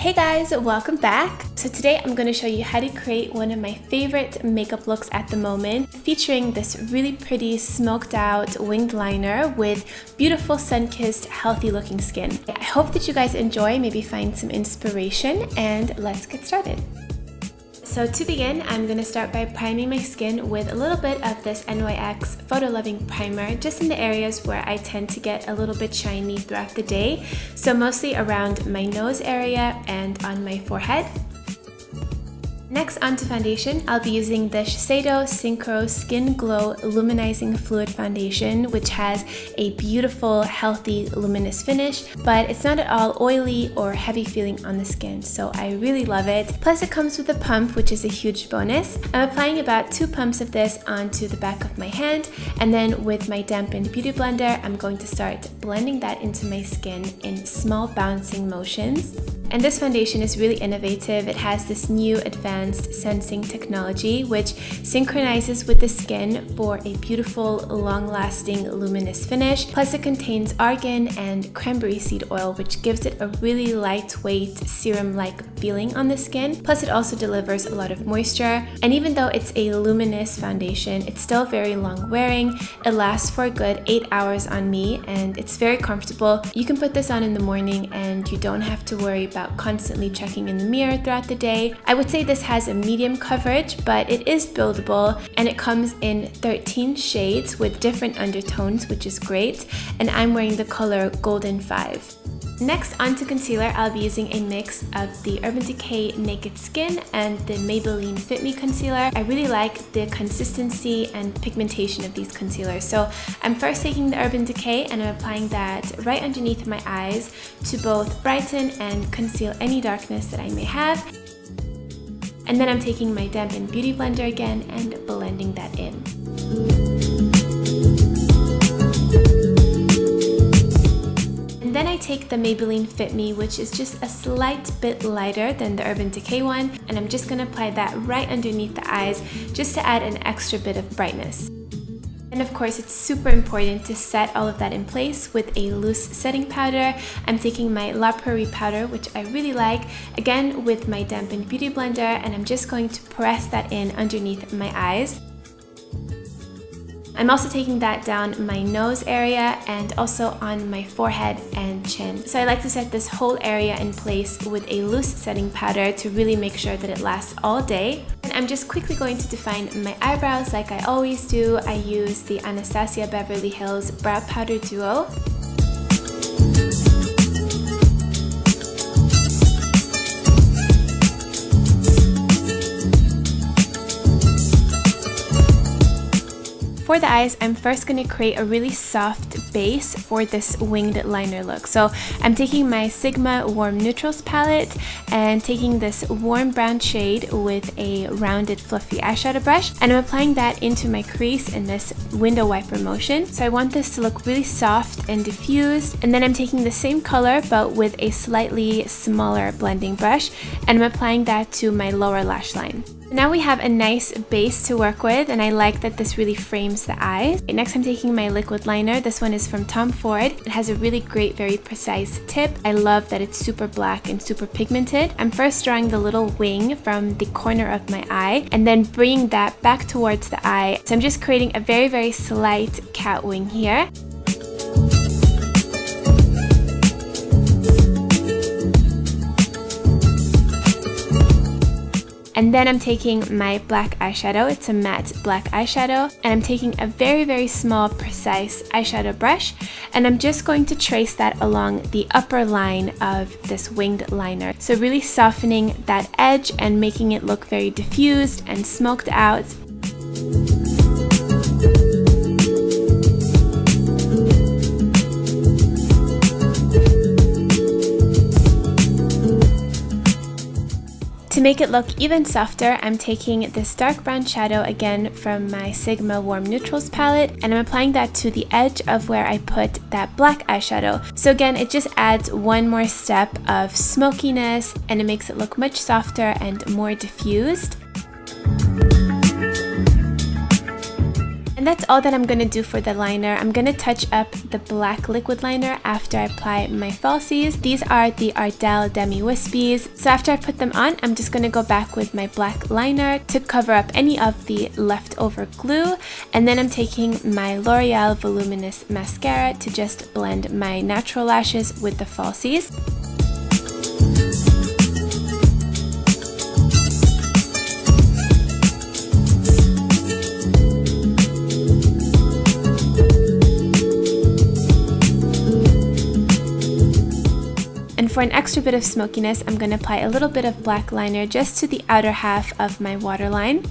Hey guys, welcome back. So today I'm going to show you how to create one of my favorite makeup looks at the moment, featuring this really pretty smoked out winged liner with beautiful sun-kissed healthy looking skin. I hope that you guys enjoy, maybe find some inspiration, and let's get started. So to begin, I'm going to start by priming my skin with a little bit of this NYX Photo Loving Primer, just in the areas where I tend to get a little bit shiny throughout the day. So mostly around my nose area and on my forehead. Next, onto foundation, I'll be using the Shiseido Synchro Skin Glow Luminizing Fluid Foundation, which has a beautiful, healthy, luminous finish, but it's not at all oily or heavy feeling on the skin, so I really love it. Plus, it comes with a pump, which is a huge bonus. I'm applying about 2 pumps of this onto the back of my hand, and then with my dampened beauty blender, I'm going to start blending that into my skin in small bouncing motions. And this foundation is really innovative. It has this new advanced sensing technology which synchronizes with the skin for a beautiful, long-lasting, luminous finish. Plus it contains argan and cranberry seed oil, which gives it a really lightweight, serum-like feeling on the skin. Plus it also delivers a lot of moisture. And even though it's a luminous foundation, it's still very long wearing. It lasts for a good 8 hours on me, and it's very comfortable. You can put this on in the morning and you don't have to worry about constantly checking in the mirror throughout the day. I would say this has a medium coverage, but it is buildable, and it comes in 13 shades with different undertones, which is great, and I'm wearing the color Golden 5. Next, onto concealer, I'll be using a mix of the Urban Decay Naked Skin and the Maybelline Fit Me Concealer. I really like the consistency and pigmentation of these concealers. So I'm first taking the Urban Decay and I'm applying that right underneath my eyes to both brighten and conceal any darkness that I may have. And then I'm taking my dampened beauty blender again and blending that in. And then I take the Maybelline Fit Me, which is just a slight bit lighter than the Urban Decay one, and I'm just going to apply that right underneath the eyes just to add an extra bit of brightness. And of course, it's super important to set all of that in place with a loose setting powder. I'm taking my La Prairie powder, which I really like, again with my dampened beauty blender, and I'm just going to press that in underneath my eyes. I'm also taking that down my nose area and also on my forehead and chin. So I like to set this whole area in place with a loose setting powder to really make sure that it lasts all day. And I'm just quickly going to define my eyebrows like I always do. I use the Anastasia Beverly Hills Brow Powder Duo. For the eyes, I'm first going to create a really soft base for this winged liner look. So I'm taking my Sigma Warm Neutrals palette and taking this warm brown shade with a rounded fluffy eyeshadow brush, and I'm applying that into my crease in this window wiper motion. So I want this to look really soft and diffused, and then I'm taking the same color but with a slightly smaller blending brush, and I'm applying that to my lower lash line. Now we have a nice base to work with, and I like that this really frames the eyes. Next, I'm taking my liquid liner. This one is from Tom Ford. It has a really great, very precise tip. I love that it's super black and super pigmented. I'm first drawing the little wing from the corner of my eye and then bringing that back towards the eye. So I'm just creating a very, very slight cat wing here. And then I'm taking my black eyeshadow. It's a matte black eyeshadow, and I'm taking a very, very small, precise eyeshadow brush, and I'm just going to trace that along the upper line of this winged liner. So really softening that edge and making it look very diffused and smoked out. To make it look even softer, I'm taking this dark brown shadow again from my Sigma Warm Neutrals palette, and I'm applying that to the edge of where I put that black eyeshadow. So again, it just adds one more step of smokiness, and it makes it look much softer and more diffused. And that's all that I'm going to do for the liner. I'm going to touch up the black liquid liner after I apply my falsies. These are the Ardell Demi Wispies. So after I put them on, I'm just going to go back with my black liner to cover up any of the leftover glue. And then I'm taking my L'Oreal Voluminous Mascara to just blend my natural lashes with the falsies. And for an extra bit of smokiness, I'm going to apply a little bit of black liner just to the outer half of my waterline.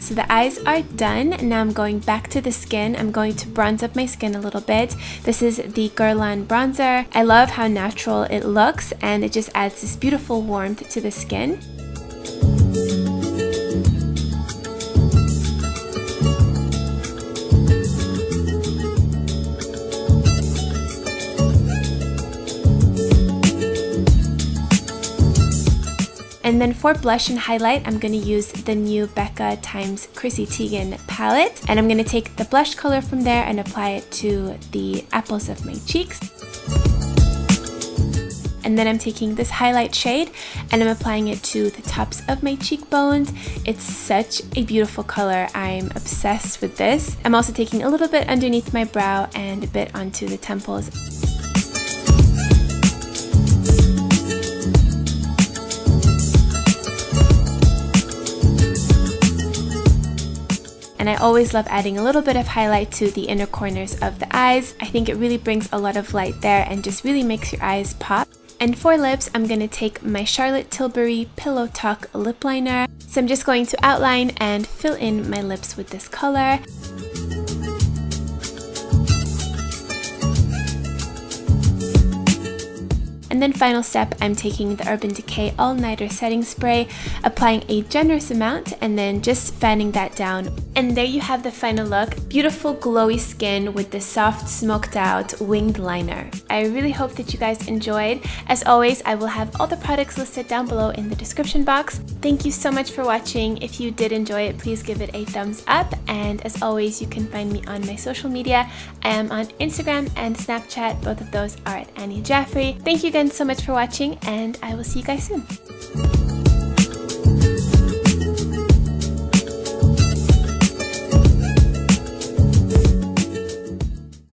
So the eyes are done. Now I'm going back to the skin. I'm going to bronze up my skin a little bit. This is the Guerlain bronzer. I love how natural it looks, and it just adds this beautiful warmth to the skin. And then for blush and highlight, I'm going to use the new Becca x Chrissy Teigen palette. And I'm going to take the blush color from there and apply it to the apples of my cheeks. And then I'm taking this highlight shade and I'm applying it to the tops of my cheekbones. It's such a beautiful color. I'm obsessed with this. I'm also taking a little bit underneath my brow and a bit onto the temples. And I always love adding a little bit of highlight to the inner corners of the eyes. I think it really brings a lot of light there and just really makes your eyes pop. And for lips, I'm going to take my Charlotte Tilbury Pillow Talk lip liner. So I'm just going to outline and fill in my lips with this color. And then final step, I'm taking the Urban Decay All Nighter Setting Spray, applying a generous amount, and then just fanning that down. And there you have the final look. Beautiful glowy skin with this soft smoked out winged liner. I really hope that you guys enjoyed. As always, I will have all the products listed down below in the description box. Thank you so much for watching. If you did enjoy it, please give it a thumbs up. And as always, you can find me on my social media. I am on Instagram and Snapchat. Both of those are at AnnieJaffrey. Thank you again so much for watching, and I will see you guys soon.